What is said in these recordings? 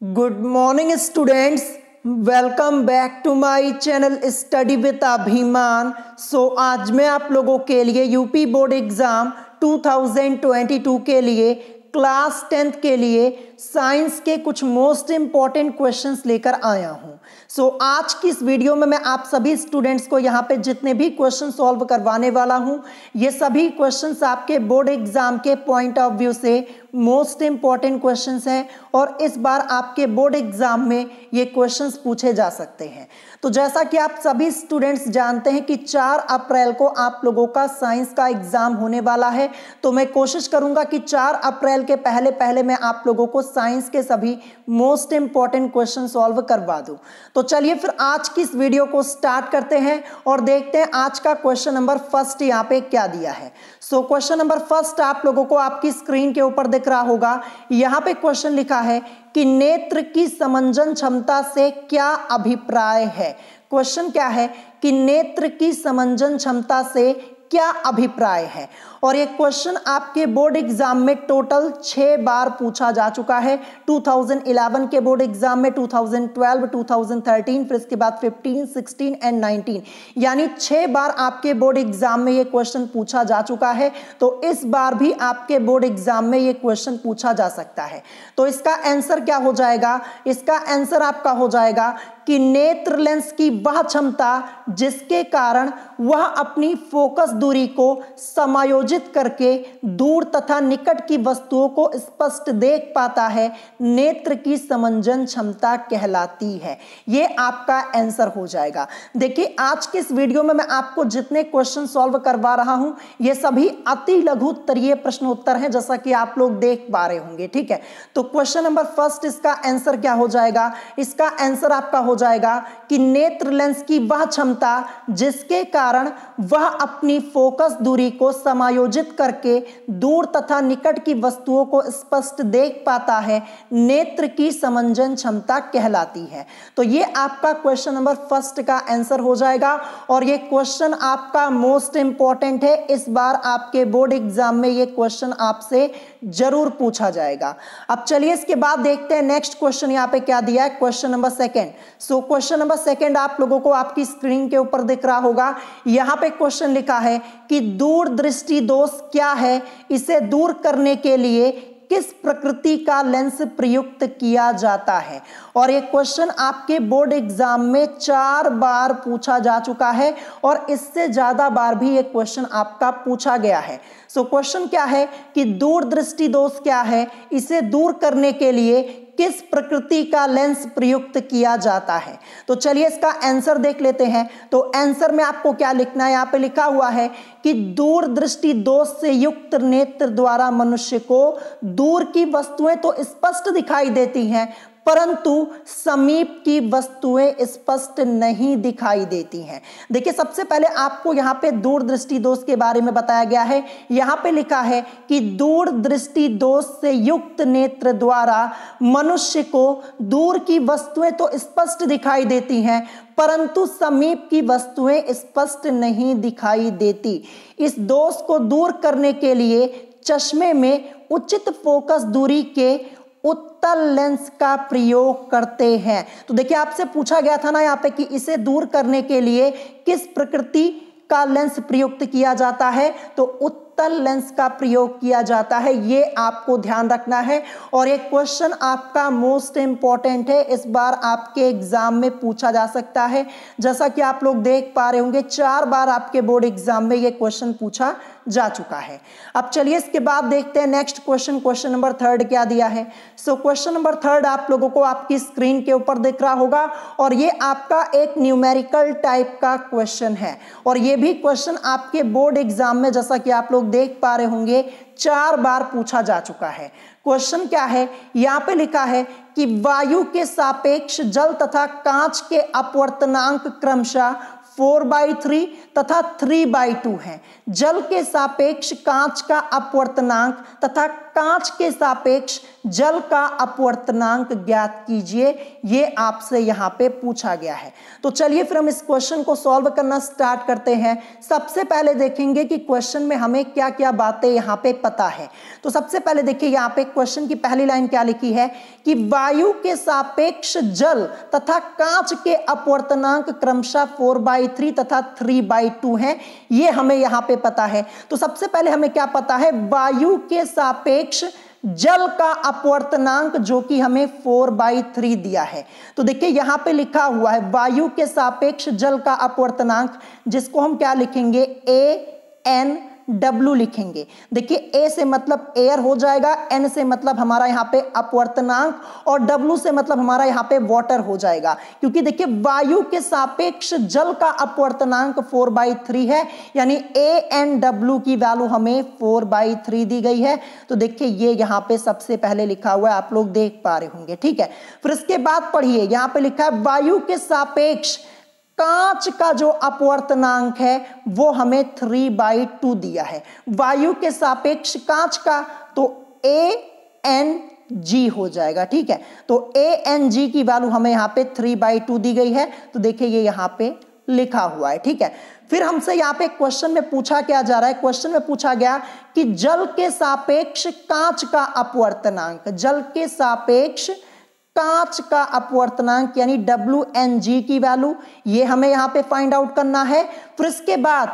Good morning students, welcome back to my channel study with Abhiman. आज मैं आप लोगों के लिए यूपी बोर्ड एग्जाम 2022 के लिए क्लास 10th के लिए साइंस के कुछ मोस्ट इंपॉर्टेंट क्वेश्चंस लेकर आया हूं। आज की इस वीडियो में मैं आप सभी स्टूडेंट्स को यहाँ पे जितने भी क्वेश्चन सॉल्व करवाने वाला हूँ, ये सभी क्वेश्चंस आपके बोर्ड एग्जाम के पॉइंट ऑफ व्यू से मोस्ट इंपॉर्टेंट क्वेश्चंस हैं और इस बार आपके बोर्ड एग्जाम में ये क्वेश्चंस पूछे जा सकते हैं। तो जैसा कि आप सभी स्टूडेंट्स जानते हैं कि 4 अप्रैल को आप लोगों का साइंस का एग्जाम होने वाला है, तो मैं कोशिश करूंगा कि 4 अप्रैल के पहले मैं आप लोगों को साइंस के सभी मोस्ट इंपॉर्टेंट क्वेश्चन सॉल्व करवा दूं। तो चलिए फिर आज की इस वीडियो को स्टार्ट करते हैं और देखते हैं आज का क्वेश्चन नंबर फर्स्ट यहाँ पे क्या दिया है। क्वेश्चन नंबर फर्स्ट आप लोगों को आपकी स्क्रीन के ऊपर दिख रहा होगा। यहाँ पे क्वेश्चन लिखा है कि नेत्र की समंजन क्षमता से क्या अभिप्राय है। क्वेश्चन क्या है कि नेत्र की समंजन क्षमता से क्या अभिप्राय है। और ये क्वेश्चन आपके बोर्ड एग्जाम में टोटल 6 बार पूछा जा चुका है। 2011 के बोर्ड एग्जाम में, 2012, 2013, फिर इसके बाद 15, 16 एंड 19, यानी 6 बार आपके बोर्ड एग्जाम में ये क्वेश्चन पूछा जा चुका है। तो इस बार भी आपके बोर्ड एग्जाम में ये क्वेश्चन पूछा जा सकता है। तो इसका आंसर क्या हो जाएगा? इसका आंसर आपका हो जाएगा कि नेत्र लेंस की वह क्षमता जिसके कारण वह अपनी फोकस दूरी को समायोजित करके दूर तथा निकट की वस्तुओं को स्पष्ट देख पाता है, नेत्र की समंजन क्षमता कहलाती है। ये आपका आंसर हो जाएगा। देखिए, आज के इस वीडियो में मैं आपको जितने क्वेश्चन सॉल्व करवा रहा हूं, ये सभी अति लघु उत्तरीय प्रश्नोत्तर हैं, जैसा कि आप लोग देख पा रहे होंगे। ठीक है, तो क्वेश्चन नंबर फर्स्ट, इसका आंसर क्या हो जाएगा? इसका आंसर आपका हो जाएगा कि नेत्र लेंस की वह क्षमता जिसके कारण वह अपनी फोकस दूरी को समायोजित करके दूर तथा निकट की वस्तुओं को स्पष्ट देख पाता है, नेत्र की समंजन क्षमता कहलाती है। तो ये आपका क्वेश्चन नंबर फर्स्ट का आंसर हो जाएगा और ये क्वेश्चन आपका मोस्ट इंपॉर्टेंट है। इस बार आपके बोर्ड एग्जाम में ये क्वेश्चन आपसे जरूर पूछा जाएगा। अब चलिए इसके बाद देखते हैं नेक्स्ट क्वेश्चन यहाँ पे क्या दिया है। Question number second. Question number second आप लोगों को आपकी स्क्रीन के ऊपर दिख रहा होगा। यहाँ पे क्वेश्चन लिखा है कि दूर दृष्टि दोष क्या है, इसे दूर करने के लिए किस प्रकृति का लेंस प्रयुक्त किया जाता है। और ये क्वेश्चन आपके बोर्ड एग्जाम में 4 बार पूछा जा चुका है और इससे ज्यादा बार भी ये क्वेश्चन आपका पूछा गया है। क्वेश्चन क्या है कि दूर दृष्टि दोष क्या है, इसे दूर करने के लिए किस प्रकृति का लेंस प्रयुक्त किया जाता है। तो चलिए इसका आंसर देख लेते हैं। तो आंसर में आपको क्या लिखना है? यहाँ पे लिखा हुआ है कि दूर दृष्टि दोष से युक्त नेत्र द्वारा मनुष्य को दूर की वस्तुएं तो स्पष्ट दिखाई देती हैं, परंतु समीप की वस्तुएं स्पष्ट नहीं दिखाई देती हैं। देखिए, सबसे पहले आपको यहाँ पे दूर दृष्टि दोष के बारे में बताया गया है। यहाँ पे लिखा है कि दूर दृष्टि दोष से युक्त नेत्र द्वारा मनुष्य को दूर की वस्तुएं तो स्पष्ट दिखाई देती हैं, परंतु समीप की वस्तुएं स्पष्ट नहीं दिखाई देती। इस दोष को दूर करने के लिए चश्मे में उचित फोकस दूरी के उत्तल लेंस का प्रयोग करते हैं। तो देखिए, आपसे पूछा गया था ना यहाँ पे कि इसे दूर करने के लिए किस प्रकृति का लेंस प्रयुक्त किया जाता है, तो उत्तल लेंस का प्रयोग किया जाता है। ये आपको ध्यान रखना है और ये क्वेश्चन आपका मोस्ट इंपॉर्टेंट है। इस बार आपके एग्जाम में पूछा जा सकता है। जैसा कि आप लोग देख पा रहे होंगे, 4 बार आपके बोर्ड एग्जाम में ये क्वेश्चन पूछा जा चुका है। अब चलिए इसके बाद देखते हैं next question. Question number third क्या दिया है। क्वेश्चन नंबर थर्ड आप लोगों को आपकी स्क्रीन के ऊपर दिख रहा होगा और ये आपका एक न्यूमेरिकल टाइप का क्वेश्चन है और ये भी क्वेश्चन आपके बोर्ड एग्जाम में, जैसा कि आप लोग देख पा रहे होंगे, 4 बार पूछा जा चुका है। क्वेश्चन क्या है? यहाँ पे लिखा है कि वायु के सापेक्ष जल तथा कांच के अपवर्तनांक क्रमशः 4/3 तथा 3/2 है। जल के सापेक्ष कांच का अपवर्तनांक तथा कांच के सापेक्ष जल का अपवर्तनांक ज्ञात कीजिए, ये आपसे यहाँ पे पूछा गया है। तो चलिए फिर हम इस क्वेश्चन को सॉल्व करना स्टार्ट करते हैं। सबसे पहले देखेंगे कि क्वेश्चन में हमें क्या क्या बातें यहाँ पे पता है। तो सबसे पहले देखिए यहाँ पे क्वेश्चन की पहली लाइन क्या लिखी है कि वायु के सापेक्ष जल तथा कांच के अपवर्तनांक क्रमशः 4/3 तथा 3/2 हैं, ये हमें यहाँ पे पता है। तो सबसे पहले हमें क्या पता है, वायु के सापेक्ष जल का अपवर्तनांक जो कि हमें 4/3 दिया है। तो देखिए यहां पे लिखा हुआ है वायु के सापेक्ष जल का अपवर्तनांक, जिसको हम क्या लिखेंगे, ANW लिखेंगे। देखिए A से मतलब एयर हो जाएगा, N से मतलब हमारा यहाँ पे अपवर्तनांक और W से मतलब हमारा यहाँ पे वाटर हो जाएगा। क्योंकि देखिए वायु के सापेक्ष जल का अपवर्तनांक 4/3 है, यानी ANW की वैल्यू हमें 4/3 दी गई है। तो देखिए ये यहाँ पे सबसे पहले लिखा हुआ है, आप लोग देख पा रहे होंगे, ठीक है। फिर इसके बाद पढ़िए, यहाँ पे लिखा है वायु के सापेक्ष कांच का जो अपवर्तनांक है वो हमें 3/2 दिया है। वायु के सापेक्ष कांच का तो ANG हो जाएगा, ठीक है। तो ANG की वैल्यू हमें यहाँ पे 3/2 दी गई है। तो देखिए ये यहाँ पे लिखा हुआ है, ठीक है। फिर हमसे यहाँ पे क्वेश्चन में पूछा क्या जा रहा है, क्वेश्चन में पूछा गया कि जल के सापेक्ष कांच का अपवर्तनांक, जल के सापेक्ष कांच का अपवर्तनांक यानी WNG की वैल्यू, ये हमें यहां पे फाइंड आउट करना है। फिर इसके बाद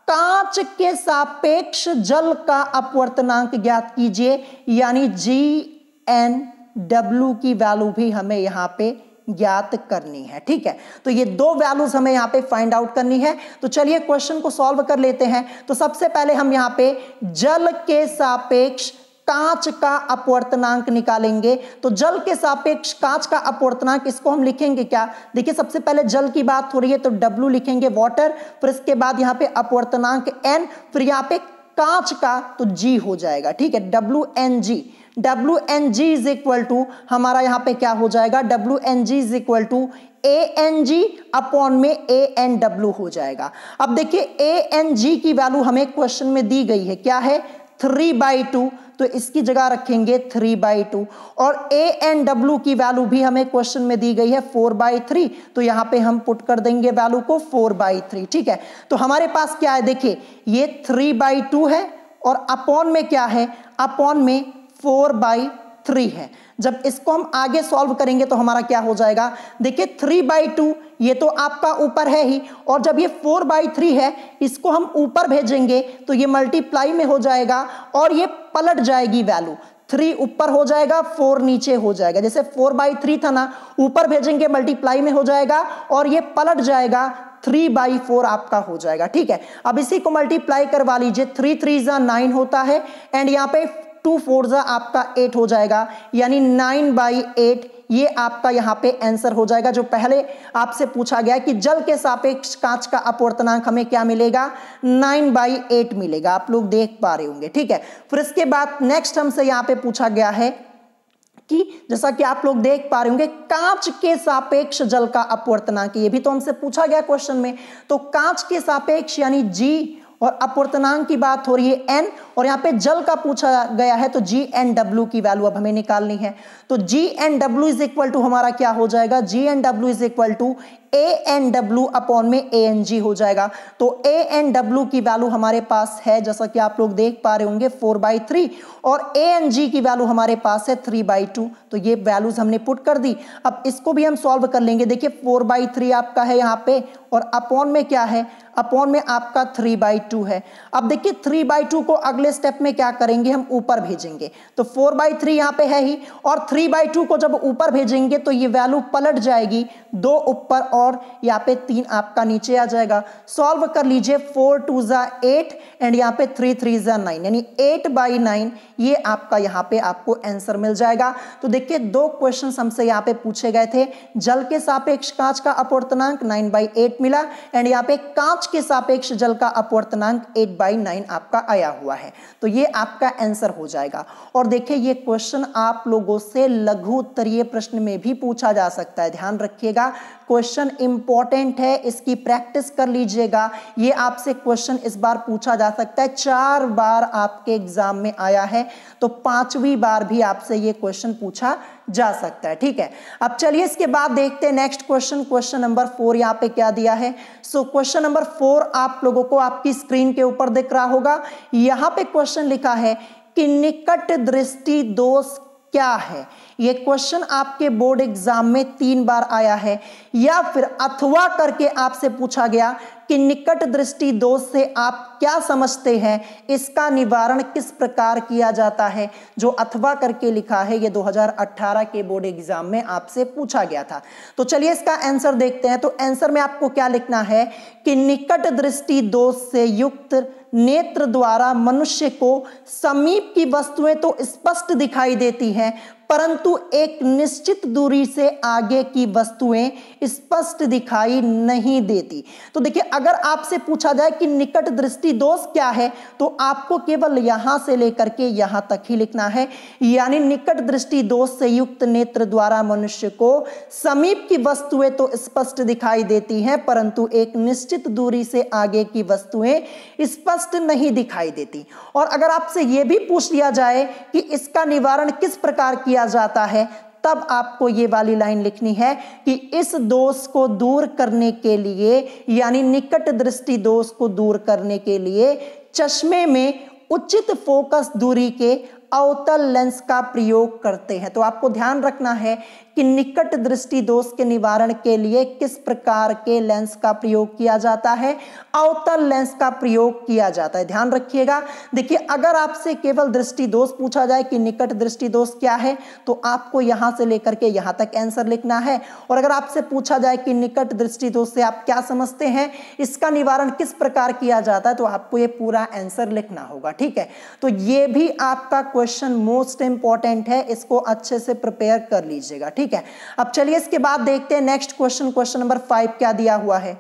कांच के सापेक्ष जल का अपवर्तनांक ज्ञात कीजिए, यानी GNW की वैल्यू भी हमें यहां पे ज्ञात करनी है, ठीक है। तो ये दो वैल्यूज हमें यहाँ पे फाइंड आउट करनी है। तो चलिए क्वेश्चन को सॉल्व कर लेते हैं। तो सबसे पहले हम यहाँ पे जल के सापेक्ष कांच का अपवर्तनांक निकालेंगे। तो जल के सापेक्ष कांच का अपवर्तनांक, इसको हम लिखेंगे क्या, देखिए सबसे पहले जल की बात हो रही है तो W लिखेंगे वाटर, फिर इसके बाद यहाँ पे अपवर्तनांक N, फिर यहाँ पे कांच का तो G हो जाएगा, ठीक है, WNG। WNG is equal to हमारा यहाँ पे क्या हो जाएगा, WNG is equal to ANG upon में ANW हो जाएगा। अब देखिए ANG की वैल्यू हमें क्वेश्चन में दी गई है, क्या है, 3/2, तो इसकी जगह रखेंगे 3/2। और ANW की वैल्यू भी हमें क्वेश्चन में दी गई है 4/3, तो यहां पे हम पुट कर देंगे वैल्यू को 4/3, ठीक है। तो हमारे पास क्या है, देखिए ये 3/2 है और अपॉन में क्या है, अपॉन में 4/3 है। जब इसको हम आगे सॉल्व करेंगे तो हमारा क्या हो जाएगा, देखिए 3/2 ये तो आपका ऊपर है ही, और जब ये 4/3 है इसको हम ऊपर भेजेंगे तो ये मल्टीप्लाई में हो जाएगा और ये पलट जाएगी वैल्यू, 3 ऊपर हो जाएगा 4 नीचे हो जाएगा। जैसे 4/3 था ना, ऊपर भेजेंगे मल्टीप्लाई में हो जाएगा और ये पलट जाएगा 3/4 आपका हो जाएगा, ठीक है। अब इसी को मल्टीप्लाई करवा लीजिए, 3 3 9 होता है एंड यहाँ पे 2 4 आपका 8 हो जाएगा, यानी 9/8 ये आपका यहाँ पे आंसर हो जाएगा। जो पहले आपसे पूछा गया कि जल के सापेक्ष कांच का अपवर्तनांक हमें क्या मिलेगा, 9/8 मिलेगा, आप लोग देख पा रहे होंगे, ठीक है। फिर इसके बाद नेक्स्ट हमसे यहाँ पे पूछा गया है कि जैसा कि आप लोग देख पा रहे होंगे कांच के सापेक्ष जल का अपवर्तनांक, ये भी तो हमसे पूछा गया क्वेश्चन में। तो कांच के सापेक्ष यानी G और अपवर्तनांक की बात हो रही है N, और यहाँ पे जल का पूछा गया है तो GNW की वैल्यू अब हमें निकालनी है। तो GNW इज इक्वल टू हमारा क्या हो जाएगा, GNW is equal to ANW upon में ANG हो जाएगा। तो ANW की वैल्यू हमारे पास है, जैसा कि आप लोग देख पा रहे होंगे 4/3, और ANG की वैल्यू हमारे पास है 3/2। तो ये वैल्यूज हमने पुट कर दी। अब इसको भी हम सॉल्व कर लेंगे। देखिए 4/3 आपका है यहाँ पे और अपॉन में क्या है, अपॉन में आपका 3/2 है। अब देखिए 3/2 को अगले स्टेप में क्या करेंगे, हम ऊपर भेजेंगे। तो 4/3 यहाँ पे है ही, और 3/2 को जब ऊपर भेजेंगे तो ये वैल्यू पलट जाएगी, 2 ऊपर और यहाँ पे 3 आपका नीचे आ जाएगा। सॉल्व कर लीजिए, 4 2 8 एंड यहाँ पे 3 3 9, यानी 8/9 ये आपका यहाँ पे आपको आंसर मिल जाएगा। तो देखिए 2 क्वेश्चन हमसे यहाँ पे पूछे गए थे। जल के सापेक्ष कांच का अपवर्तनांक 9/8 मिला एंड यहाँ पे कांच के सापेक्ष जल का अपवर्तनांक 8/9 आपका आया हुआ है। तो ये आपका आंसर हो जाएगा। और देखिए ये क्वेश्चन आप लोगों से लघु उत्तरीय प्रश्न में भी पूछा जा सकता है, ध्यान रखिएगा। क्वेश्चन इंपॉर्टेंट है, इसकी प्रैक्टिस कर लीजिएगा। ये आपसे क्वेश्चन इस बार पूछा जा सकता है, 4 बार आपके एग्जाम में आया है, तो 5वीं बार भी आपसे ये क्वेश्चन पूछा जा सकता है। ठीक है, अब चलिए इसके बाद देखते हैं नेक्स्ट क्वेश्चन, क्वेश्चन नंबर 4 यहाँ पे क्या दिया है। सो क्वेश्चन नंबर 4 आप लोगों को आपकी स्क्रीन के ऊपर दिख रहा होगा। यहाँ पे क्वेश्चन लिखा है कि निकट दृष्टि दोष क्या है। ये क्वेश्चन आपके बोर्ड एग्जाम में 3 बार आया है, या फिर अथवा करके आपसे पूछा गया कि निकट दृष्टि दोष से आप क्या समझते हैं, इसका निवारण किस प्रकार किया जाता है। जो अथवा करके लिखा है ये 2018 के बोर्ड एग्जाम में आपसे पूछा गया था। तो चलिए इसका आंसर देखते हैं। तो आंसर में आपको क्या लिखना है कि निकट दृष्टि दोष से युक्त नेत्र द्वारा मनुष्य को समीप की वस्तुएं तो स्पष्ट दिखाई देती हैं, परंतु एक निश्चित दूरी से आगे की वस्तुएं स्पष्ट दिखाई नहीं देती। तो देखिए, अगर आपसे पूछा जाए कि निकट दृष्टि दोष क्या है, तो आपको केवल यहां से लेकर के यहां तक ही लिखना है, यानी निकट दृष्टि दोष से युक्त नेत्र द्वारा मनुष्य को समीप की वस्तुएं तो स्पष्ट दिखाई देती हैं, परंतु एक निश्चित दूरी से आगे की वस्तुएं स्पष्ट नहीं दिखाई देती। और अगर आपसे यह भी पूछ लिया जाए कि इसका निवारण किस प्रकार किया जाता है, तब आपको ये वाली लाइन लिखनी है कि इस दोष को दूर करने के लिए, यानी निकट दृष्टि दोष को दूर करने के लिए चश्मे में उचित फोकस दूरी के अवतल लेंस का प्रयोग करते हैं। तो आपको ध्यान रखना है कि निकट दृष्टि दोष के निवारण के लिए किस प्रकार के लेंस का प्रयोग किया जाता है, अवतल लेंस का प्रयोग किया जाता है। ध्यान रखिएगा। देखिए, अगर आपसे केवल दृष्टि दोष पूछा जाए कि निकट दृष्टि दोष क्या है, तो आपको यहां से लेकर के यहां तक आंसर लिखना है। और अगर आपसे पूछा जाए कि निकट दृष्टि दोष से आप क्या समझते हैं, इसका निवारण किस प्रकार किया जाता है, तो आपको ये पूरा आंसर लिखना होगा। ठीक है, तो ये भी आपका क्वेश्चन मोस्ट इंपॉर्टेंट है, इसको अच्छे से प्रिपेयर कर लीजिएगा। ठीक है, अब चलिए इसके बाद देखते हैं नेक्स्ट क्वेश्चन, क्वेश्चन नंबर 5 क्या दिया हुआ है।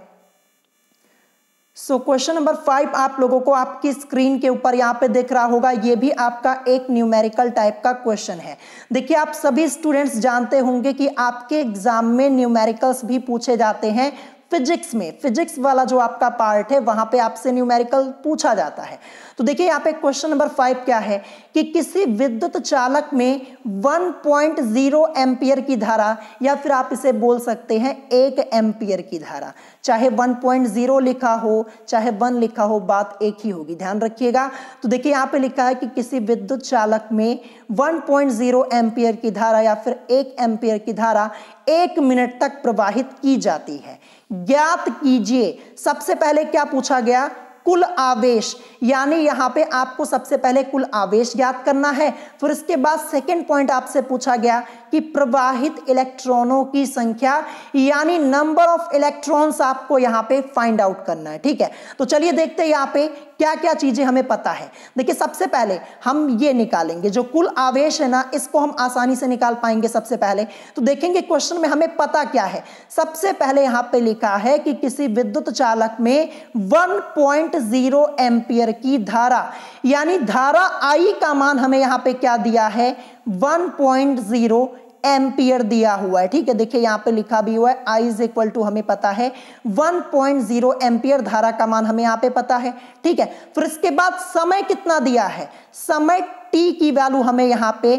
सो क्वेश्चन नंबर 5 आप लोगों को आपकी स्क्रीन के ऊपर यहाँ पे दिख रहा होगा। ये भी आपका एक न्यूमेरिकल टाइप का क्वेश्चन है। देखिए, आप सभी स्टूडेंट्स जानते होंगे कि आपके एग्जाम में न्यूमेरिकल्स भी पूछे जाते हैं। फिजिक्स में, फिजिक्स वाला जो आपका पार्ट है, वहां पे आपसे न्यूमेरिकल पूछा जाता है। तो देखिए यहाँ पे क्वेश्चन नंबर 5 क्या है कि किसी विद्युत चालक में 1.0 एम्पियर की धारा, या फिर आप इसे बोल सकते हैं 1 एम्पियर की धारा, चाहे 1.0 लिखा हो चाहे 1 लिखा हो, बात एक ही होगी, ध्यान रखिएगा। तो देखिए यहाँ पे लिखा है कि किसी विद्युत चालक में 1.0 एम्पियर की धारा या फिर 1 एम्पियर की धारा 1 मिनट तक प्रवाहित की जाती है। ज्ञात कीजिए। सबसे पहले क्या पूछा गया, कुल आवेश, यानी यहां पे आपको सबसे पहले कुल आवेश ज्ञात करना है। फिर इसके बाद सेकंड पॉइंट आपसे पूछा गया कि प्रवाहित इलेक्ट्रॉनों की संख्या, यानी नंबर ऑफ इलेक्ट्रॉन्स आपको यहां पे फाइंड आउट करना है। ठीक है, तो चलिए देखते हैं यहां पे क्या क्या चीजें हमें पता है। देखिए, सबसे पहले हम ये निकालेंगे, जो कुल आवेश है ना, इसको हम आसानी से निकाल पाएंगे। सबसे पहले तो देखेंगे क्वेश्चन में हमें पता क्या है। सबसे पहले यहां पे लिखा है कि किसी विद्युत चालक में 1.0 एम्पियर की धारा, यानी धारा आई का मान हमें यहां पे क्या दिया है, 1.0 एम्पियर दिया हुआ है। ठीक है, देखिए यहां पे लिखा भी हुआ है I इज इक्वल टू, हमें पता है 1.0 एम्पियर धारा का मान हमें यहां पे पता है। ठीक है, फिर इसके बाद समय कितना दिया है, समय t की वैल्यू हमें यहां पे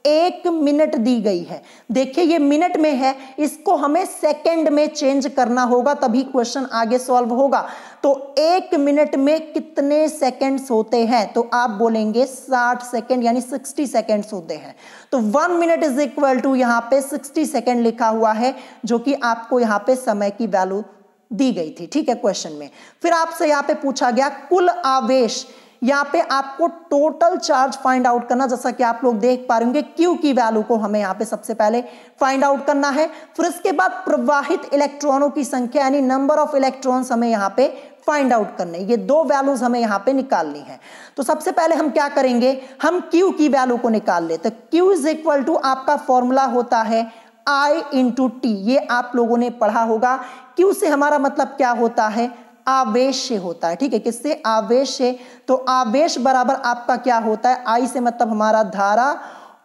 1 मिनट दी गई है। देखिए ये मिनट में है, इसको हमें सेकंड में चेंज करना होगा, तभी क्वेश्चन आगे सॉल्व होगा। तो 1 मिनट में कितने सेकंड्स होते हैं, तो आप बोलेंगे 60 सेकंड, यानी 60 सेकंड्स होते हैं। तो 1 मिनट इज इक्वल टू यहाँ पे 60 सेकंड लिखा हुआ है, जो कि आपको यहाँ पे समय की वैल्यू दी गई थी। ठीक है, क्वेश्चन में फिर आपसे यहाँ पे पूछा गया कुल आवेश, यहाँ पे आपको टोटल चार्ज फाइंड आउट करना, जैसा कि आप लोग देख पा रहे होंगे Q की वैल्यू को हमें यहाँ पे सबसे पहले फाइंड आउट करना है। फिर इसके बाद प्रवाहित इलेक्ट्रॉनों की संख्या, यानी नंबर ऑफ इलेक्ट्रॉन्स हमें यहाँ पे फाइंड आउट करने, ये 2 वैल्यूज हमें यहाँ पे निकालनी है। तो सबसे पहले हम क्या करेंगे, हम Q की वैल्यू को निकाल लेते। Q इज इक्वल टू आपका फॉर्मूला होता है I इंटू टी, ये आप लोगों ने पढ़ा होगा। Q से हमारा मतलब क्या होता है, आवेश से होता है। ठीक है, किससे, आवेश से। तो आवेश बराबर आपका क्या होता है, I से मतलब हमारा धारा,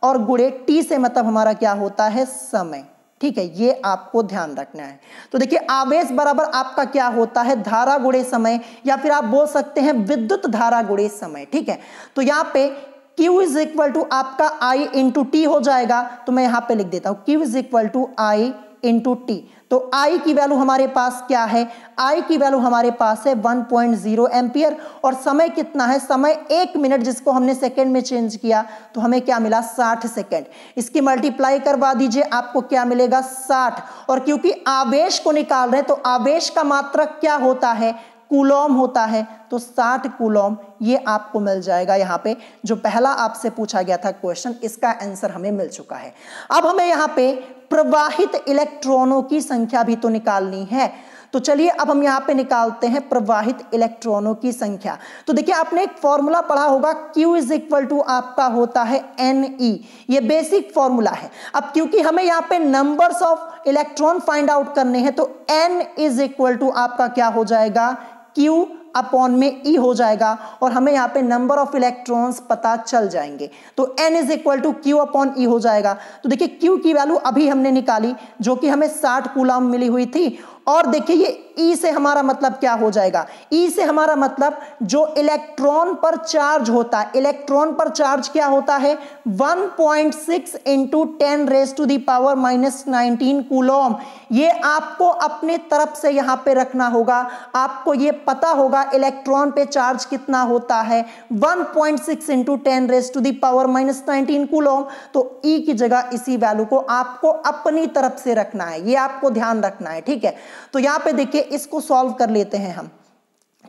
और गुणे T से मतलब हमारा क्या होता है, समय। ठीक है, ये आपको ध्यान रखना है। तो देखिए आवेश बराबर आपका क्या होता है, धारा गुणे समय, या फिर आप बोल सकते हैं विद्युत धारा गुणे समय। ठीक है, तो यहाँ पे Q इज इक्वल टू आपका I इंटू टी हो जाएगा। तो मैं यहाँ पे लिख देता हूँ Q is equal to I into T. तो I की वैल्यू हमारे पास क्या है, I की वैल्यू हमारे पास है 1.0 एम्पियर, और समय कितना है, समय 1 मिनट, जिसको हमने सेकंड में चेंज किया तो हमें क्या मिला 60 सेकंड। इसकी मल्टीप्लाई करवा दीजिए, आपको क्या मिलेगा 60। और क्योंकि आवेश को निकाल रहे हैं तो आवेश का मात्रक क्या होता है, कूलॉम होता है, तो 60 कूलॉम ये आपको मिल जाएगा। यहाँ पे जो पहला आपसे पूछा गया था क्वेश्चन, इसका आंसर हमें मिल चुका है। अब हमें यहाँ पे प्रवाहित इलेक्ट्रॉनों की संख्या भी तो निकालनी है, तो चलिए अब हम यहाँ पे निकालते हैं प्रवाहित इलेक्ट्रॉनों की संख्या। तो देखिए आपने एक फॉर्मूला पढ़ा होगा, Q इज इक्वल टू आपका होता है Ne, ये बेसिक फॉर्मूला है। अब क्योंकि हमें यहाँ पे numbers of electron find out करने हैं तो N इज इक्वल टू आपका क्या हो जाएगा, Q अपॉन में E हो जाएगा, और हमें यहाँ पे नंबर ऑफ इलेक्ट्रॉन्स पता चल जाएंगे। तो N is equal to Q upon E हो जाएगा। तो देखिए Q की वैल्यू अभी हमने निकाली जो कि हमें 60 कूलम मिली हुई थी, और देखिए ये E से हमारा मतलब क्या हो जाएगा, E से हमारा मतलब जो इलेक्ट्रॉन पर चार्ज होता है, इलेक्ट्रॉन पर चार्ज क्या होता है 1.6 into 10 raise to the power -19 coulomb. ये आपको अपने तरफ से यहाँ पे रखना होगा, आपको ये पता होगा इलेक्ट्रॉन पे चार्ज कितना होता है 1.6 into 10 raise to the power -19 coulomb. तो E की जगह इसी वैल्यू को आपको अपनी तरफ से रखना है, ये आपको ध्यान रखना है। ठीक है, तो यहाँ पे देखिए इसको सॉल्व कर लेते हैं हम।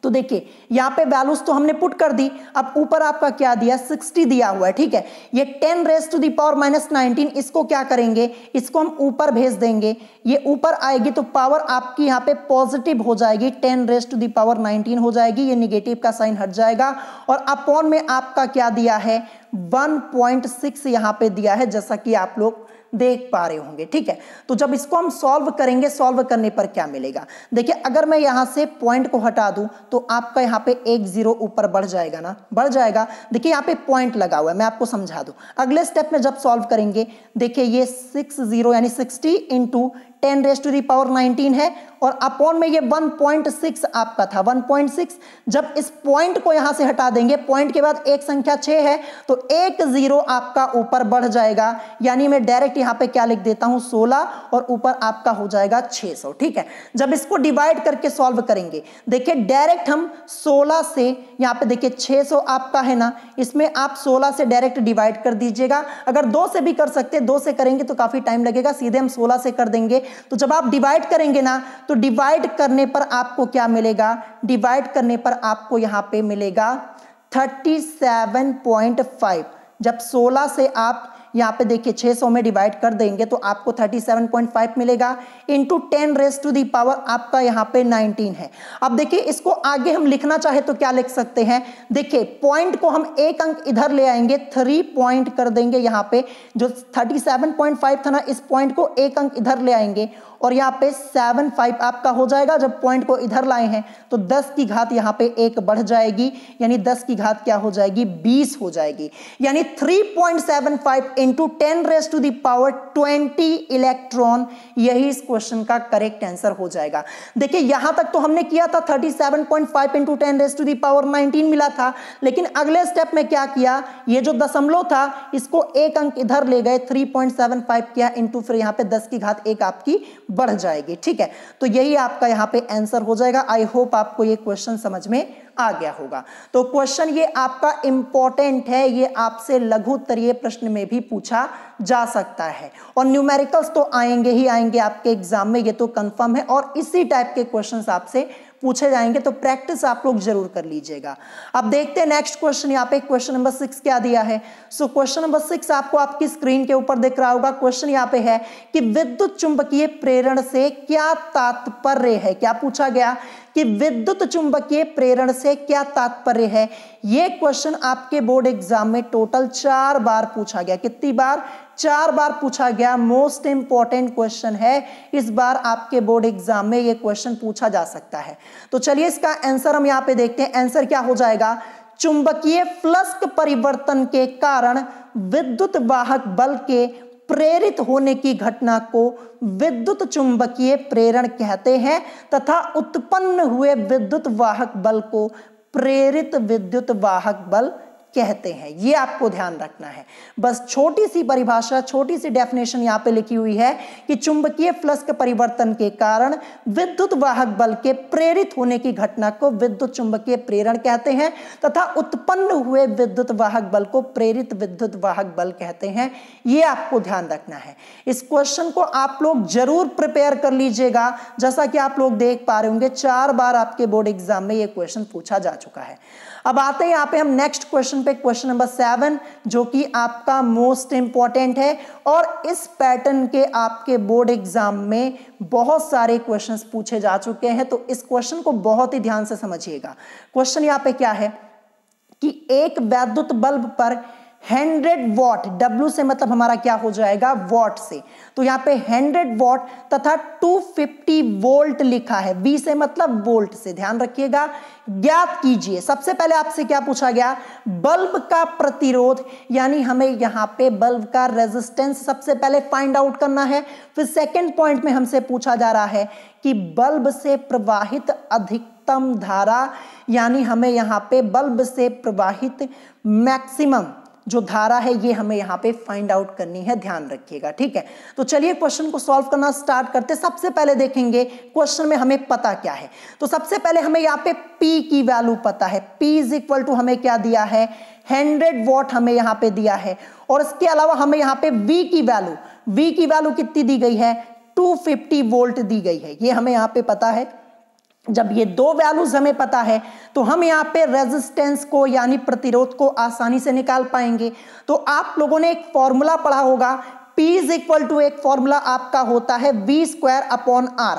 तो देखिए यहाँ पे वैल्यूज तो हमने पुट कर दी, अब ऊपर आपका क्या दिया 60 दिया हुआ है। ठीक है, ये 10 रेज टू दी पावर -19, इसको क्या करेंगे, इसको हम ऊपर भेज देंगे, ये ऊपर आएगी तो पावर आपकी यहाँ पे पॉजिटिव हो जाएगी, 10 रेज टू दी पावर 19 हो जाएगी, ये निगेटिव का साइन हट जाएगा, और अपॉन में आपका क्या दिया है 1.6 यहाँ पे दिया है, जैसा कि आप लोग देख पा रहे होंगे। ठीक है, तो जब इसको हम सॉल्व करेंगे, सॉल्व करने पर क्या मिलेगा, देखिए अगर मैं यहां से पॉइंट को हटा दूं तो आपका यहां पे एक जीरो ऊपर बढ़ जाएगा ना, बढ़ जाएगा। देखिए यहां पे पॉइंट लगा हुआ है, मैं आपको समझा दूं। अगले स्टेप में जब सॉल्व करेंगे, देखिए ये 60 यानी 60 into 10 raise to the power 19 है, और अपॉन में ये 1.6 आपका था 1.6। जब इस पॉइंट को यहां से हटा देंगे, पॉइंट के बाद एक संख्या 6 है, तो एक जीरो आपका ऊपर बढ़ जाएगा, यानी मैं डायरेक्ट यहां पे क्या लिख देता हूं 16, और ऊपर आपका हो जाएगा 600। ठीक है, जब इसको डिवाइड करके सॉल्व करेंगे, देखिए डायरेक्ट हम 16 से यहाँ पे देखिए 600 आपका है ना, इसमें आप 16 से डायरेक्ट डिवाइड कर दीजिएगा। अगर 2 से भी कर सकते, 2 से करेंगे तो काफी टाइम लगेगा, सीधे हम 16 से कर देंगे। तो जब आप डिवाइड करेंगे ना, तो डिवाइड करने पर आपको क्या मिलेगा, डिवाइड करने पर आपको यहां पे मिलेगा 37.5। जब 16 से आप यहाँ पे देखिए 600 में डिवाइड कर देंगे तो आपको 37.5 मिलेगा, into 10 raise to the power आपका यहाँ पे 19 है। अब देखिए इसको आगे हम लिखना चाहे तो क्या लिख सकते हैं, देखिए पॉइंट को हम एक अंक इधर ले आएंगे, 3 पॉइंट कर देंगे यहाँ पे, जो 37.5 था ना, इस पॉइंट को एक अंक इधर ले आएंगे, और यहाँ पे 75 आपका हो जाएगा। जब पॉइंट को इधर लाए हैं तो 10 की घात यहाँ पे एक बढ़ जाएगी, यानी 10 की घात क्या हो जाएगी 20 हो जाएगी, यानी 3.75 into 10 raise to the power 20 electron, यही इस क्वेश्चन का करेक्ट आंसर हो जाएगा। देखिए यहां तक तो हमने किया था 37.5 into 10 raise to the power 19 मिला था, लेकिन अगले स्टेप में क्या किया, ये जो दशमलव था इसको एक अंक इधर ले गए, 3.75 किया, इंटू फिर यहाँ पे 10 की घात एक आपकी बढ़ जाएगी। ठीक है, तो यही आपका यहाँ पे आंसर हो जाएगा। आई होप आपको ये क्वेश्चन समझ में आ गया होगा। तो क्वेश्चन ये आपका इंपॉर्टेंट है, ये आपसे लघु उत्तरीय प्रश्न में भी पूछा जा सकता है, और न्यूमेरिकल्स तो आएंगे ही आएंगे आपके एग्जाम में, ये तो कंफर्म है, और इसी टाइप के क्वेश्चंस आपसे पूछे जाएंगे, तो प्रैक्टिस आप लोग जरूर कर लीजिएगा। अब देखते हैं नेक्स्ट क्वेश्चन, यहाँ पे क्वेश्चन नंबर 6 क्या दिया है। सो क्वेश्चन नंबर 6 आपको आपकी स्क्रीन के ऊपर दिख रहा होगा। क्वेश्चन यहाँ पे है कि विद्युत चुंबकीय प्रेरण से क्या तात्पर्य है। क्या पूछा गया कि विद्युत चुंबकीय प्रेरण से क्या तात्पर्य है। यह क्वेश्चन आपके बोर्ड एग्जाम में टोटल 4 बार पूछा गया। कितनी बार? 4 बार पूछा गया। मोस्ट इंपॉर्टेंट क्वेश्चन है, इस बार आपके बोर्ड एग्जाम में यह क्वेश्चन पूछा जा सकता है। तो चलिए इसका आंसर हम यहां पे देखते हैं। आंसर क्या हो जाएगा? चुंबकीय फ्लक्स परिवर्तन के कारण विद्युत वाहक बल के प्रेरित होने की घटना को विद्युत चुंबकीय प्रेरण कहते हैं तथा उत्पन्न हुए विद्युत वाहक बल को प्रेरित विद्युत वाहक बल कहते हैं। ये आपको ध्यान रखना है। बस छोटी सी परिभाषा, छोटी सी डेफिनेशन यहाँ पे लिखी हुई है कि चुंबकीय फ्लक्स के परिवर्तन के कारण विद्युत वाहक बल के प्रेरित होने की घटना को विद्युत चुंबकीय प्रेरण कहते हैं तथा उत्पन्न हुए विद्युत वाहक बल को प्रेरित विद्युत वाहक बल कहते हैं। ये आपको ध्यान रखना है। इस क्वेश्चन को आप लोग जरूर प्रिपेयर कर लीजिएगा। जैसा कि आप लोग देख पा रहे होंगे 4 बार आपके बोर्ड एग्जाम में ये क्वेश्चन पूछा जा चुका है। अब आते हैं यहाँ पे हम नेक्स्ट क्वेश्चन पे, क्वेश्चन नंबर 7, जो कि आपका मोस्ट इंपॉर्टेंट है और इस पैटर्न के आपके बोर्ड एग्जाम में बहुत सारे क्वेश्चंस पूछे जा चुके हैं। तो इस क्वेश्चन को बहुत ही ध्यान से समझिएगा। क्वेश्चन यहाँ पे क्या है कि एक वैद्युत बल्ब पर 100 वॉट, W से मतलब हमारा क्या हो जाएगा, वॉट से, तो यहाँ पे 100 वॉट तथा 250 वोल्ट लिखा है। V से मतलब वोल्ट से, ध्यान रखिएगा। ज्ञात कीजिए, सबसे पहले आपसे क्या पूछा गया, बल्ब का प्रतिरोध, यानी हमें यहाँ पे बल्ब का रेजिस्टेंस सबसे पहले फाइंड आउट करना है। फिर सेकंड पॉइंट में हमसे पूछा जा रहा है कि बल्ब से प्रवाहित अधिकतम धारा, यानी हमें यहाँ पे बल्ब से प्रवाहित मैक्सिमम जो धारा है ये हमें यहाँ पे फाइंड आउट करनी है, ध्यान रखिएगा। ठीक है, तो चलिए क्वेश्चन को सॉल्व करना स्टार्ट करते। सबसे पहले देखेंगे क्वेश्चन में हमें पता क्या है। तो सबसे पहले हमें यहाँ पे P की वैल्यू पता है। P इज इक्वल टू हमें क्या दिया है, 100 वॉट हमें यहाँ पे दिया है। और इसके अलावा हमें यहाँ पे V की वैल्यू कितनी दी गई है, 250 वोल्ट दी गई है। ये हमें यहाँ पे पता है। जब ये दो वैल्यूज हमें पता है तो हम यहाँ पे रेजिस्टेंस को यानी प्रतिरोध को आसानी से निकाल पाएंगे। तो आप लोगों ने एक फॉर्मूला पढ़ा होगा, P इज इक्वल टू, एक फॉर्मूला आपका होता है V²/R।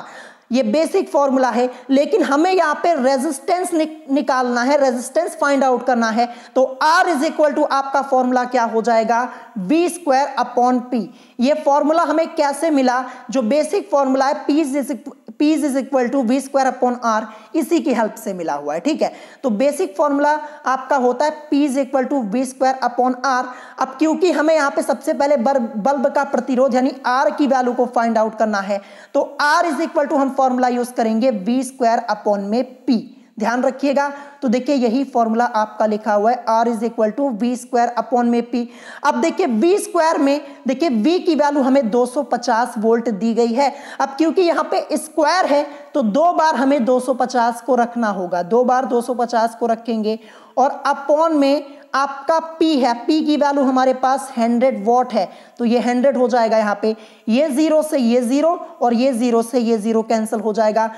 ये बेसिक फॉर्मूला है, लेकिन हमें यहाँ पे रेजिस्टेंस निकालना है, रेजिस्टेंस फाइंड आउट करना है। तो R इज इक्वल टू आपका फॉर्मूला क्या हो जाएगा, V²/P। ये फॉर्मूला हमें कैसे मिला, जो बेसिक फॉर्मूला है P is equal to V²/R, इसी की हेल्प से मिला हुआ है। ठीक है, तो बेसिक फॉर्मूला आपका होता है P is equal to V²/R। अब क्योंकि हमें यहाँ पे सबसे पहले बल्ब का प्रतिरोध यानी R की वैल्यू को फाइंड आउट करना है, तो R इज इक्वल टू हम फॉर्मूला यूज करेंगे V²/P। ध्यान रखिएगा। तो देखिए यही फॉर्मूला आपका लिखा हुआ है, R is equal to V²/P। अब देखिए V² में देखिए V की वैल्यू हमें 250 वोल्ट दी गई है। अब क्योंकि यहाँ पे स्क्वायर है तो 2 बार हमें 250 को रखना होगा, 2 बार 250 को रखेंगे और अपॉन में आपका P है, P की वैल्यू हमारे पास 100 वॉट है, तो ये 100 हो जाएगा। यहाँ पे ये 0 से ये 0 और ये 0 से ये 0 कैंसिल हो जाएगा।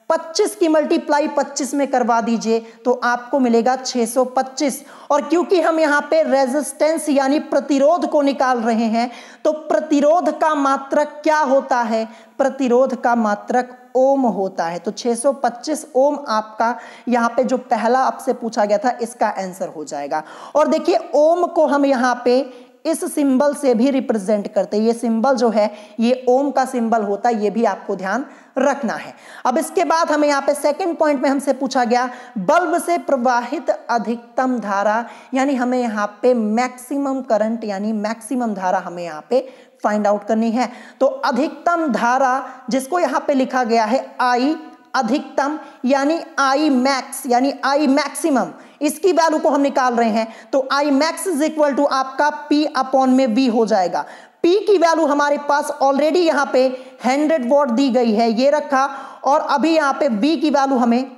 25 की मल्टीप्लाई 25 में करवा दीजिए तो आपको मिलेगा 625। और क्योंकि हम यहाँ पे रेजिस्टेंस यानी प्रतिरोध को निकाल रहे हैं, तो प्रतिरोध का मात्रक क्या होता है, प्रतिरोध का मात्रक ओम होता है। तो 625 ओम आपका यहाँ पे जो पहला आपसे पूछा गया था इसका आंसर हो जाएगा। और देखिए ओम को हम यहाँ पे इस सिंबल से भी रिप्रेजेंट करते हैं। ये सिंबल जो है ये ओम का सिंबल होता है, ये भी आपको ध्यान रखना है। अब इसके बाद हमें यहाँ पे सेकंड पॉइंट में हमसे पूछा गया बल्ब से प्रवाहित अधिकतम धारा, यानी हमें यहाँ पे मैक्सिमम करंट यानी मैक्सिमम धारा हमें यहाँ पे फाइंड आउट करनी है। तो अधिकतम धारा जिसको यहाँ पे लिखा गया है I अधिकतम यानी I मैक्स यानी I मैक्सिमम, इसकी वैल्यू को हम निकाल रहे हैं। तो I max is equal to आपका P/V हो जाएगा। P की वैल्यू हमारे पास ऑलरेडी यहाँ पे 100 वॉट दी गई है, ये रखा। और अभी यहाँ पे V की वैल्यू हमें,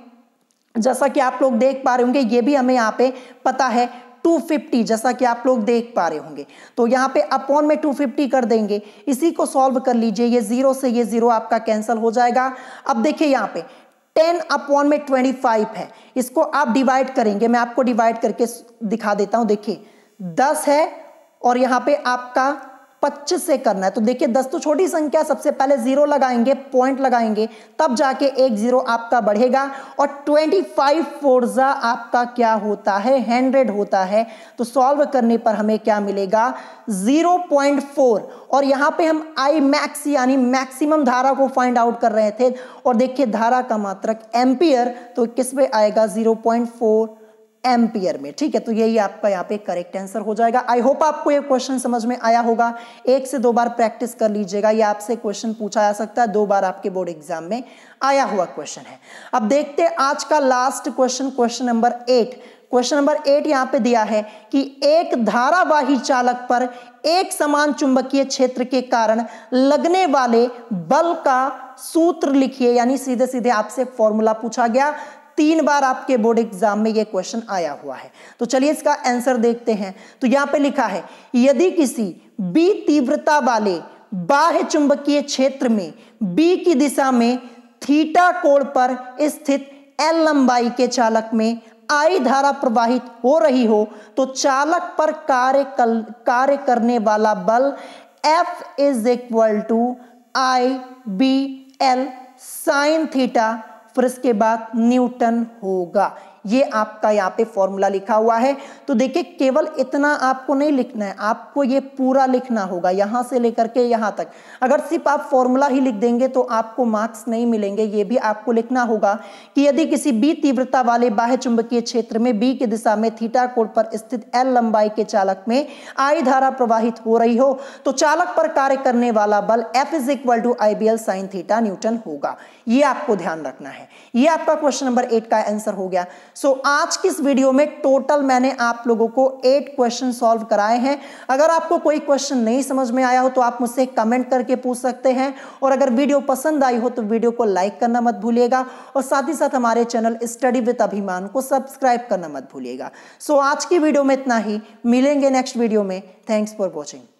जैसा कि आप लोग देख पा रहे होंगे, ये भी हमें यहाँ पे पता है 250, जैसा कि आप लोग देख पा रहे होंगे। तो यहाँ पे अपॉन में 250 कर देंगे, इसी को सॉल्व कर लीजिए। ये 0 से ये 0 आपका कैंसिल हो जाएगा। अब देखिए यहाँ पे 10/25 है, इसको आप डिवाइड करेंगे, मैं आपको डिवाइड करके दिखा देता हूं। देखिए 10 है और यहाँ पे आपका 25 से करना है। तो देखिए 10 तो छोटी संख्या, सबसे पहले 0 लगाएंगे, पॉइंट लगाएंगे, तब जाके एक 0 आपका बढ़ेगा। और 25 फोर्जा आपका क्या होता है, 100 होता है। तो सॉल्व करने पर हमें क्या मिलेगा, 0.4। और यहाँ पे हम I मैक्स यानी मैक्सिमम धारा को फाइंड आउट कर रहे थे। और देखिए धारा का मात्रक एम्पियर, तो किस पे आएगा 0.4 एम्पियर में। ठीक है, तो यही आपका यहाँ पे करेक्ट आंसर हो जाएगा। आई होप आपको ये क्वेश्चन समझ में आया होगा। 1 से 2 बार प्रैक्टिस कर लीजिएगा, ये आपसे क्वेश्चन पूछा जा सकता है, 2 बार आपके बोर्ड एग्जाम में आया हुआ क्वेश्चन है। अब देखते हैं आज का last question, question number 8। Question number 8 यहाँ पे दिया है कि एक धारावाही चालक पर एक समान चुंबकीय क्षेत्र के कारण लगने वाले बल का सूत्र लिखिए। यानी सीधे सीधे आपसे फॉर्मूला पूछा गया, 3 बार आपके बोर्ड एग्जाम में यह क्वेश्चन आया हुआ है। तो चलिए इसका आंसर देखते हैं। तो यहां पे लिखा है, यदि किसी B तीव्रता वाले बाह्य चुंबकीय क्षेत्र में B की दिशा में थीटा कोण पर स्थित L लंबाई के चालक में I धारा प्रवाहित हो रही हो, तो चालक पर कार्य करने वाला बल F = IBL sin थीटा, फिर इसके बाद न्यूटन होगा। ये आपका यहाँ पे फॉर्मूला लिखा हुआ है। तो देखिए केवल इतना आपको नहीं लिखना है, आपको ये पूरा लिखना होगा यहां से लेकर के यहां तक। अगर सिर्फ आप फॉर्मूला ही लिख देंगे तो आपको मार्क्स नहीं मिलेंगे। ये भी आपको लिखना होगा कि यदि किसी B तीव्रता वाले बाह्य चुंबकीय क्षेत्र में B की दिशा में थीटा कोण पर स्थित L लंबाई के चालक में I धारा प्रवाहित हो रही हो, तो चालक पर कार्य करने वाला बल F = IBL sin theta Newton होगा। ये आपको ध्यान रखना है। ये आपका क्वेश्चन नंबर 8 का आंसर हो गया। आज की इस वीडियो में टोटल मैंने आप लोगों को 8 क्वेश्चन सॉल्व कराए हैं। अगर आपको कोई क्वेश्चन नहीं समझ में आया हो तो आप मुझसे कमेंट करके पूछ सकते हैं, और अगर वीडियो पसंद आई हो तो वीडियो को लाइक करना मत भूलिएगा, और साथ ही साथ हमारे चैनल स्टडी विद अभिमान को सब्सक्राइब करना मत भूलिएगा। आज की वीडियो में इतना ही, मिलेंगे नेक्स्ट वीडियो में। Thanks for watching.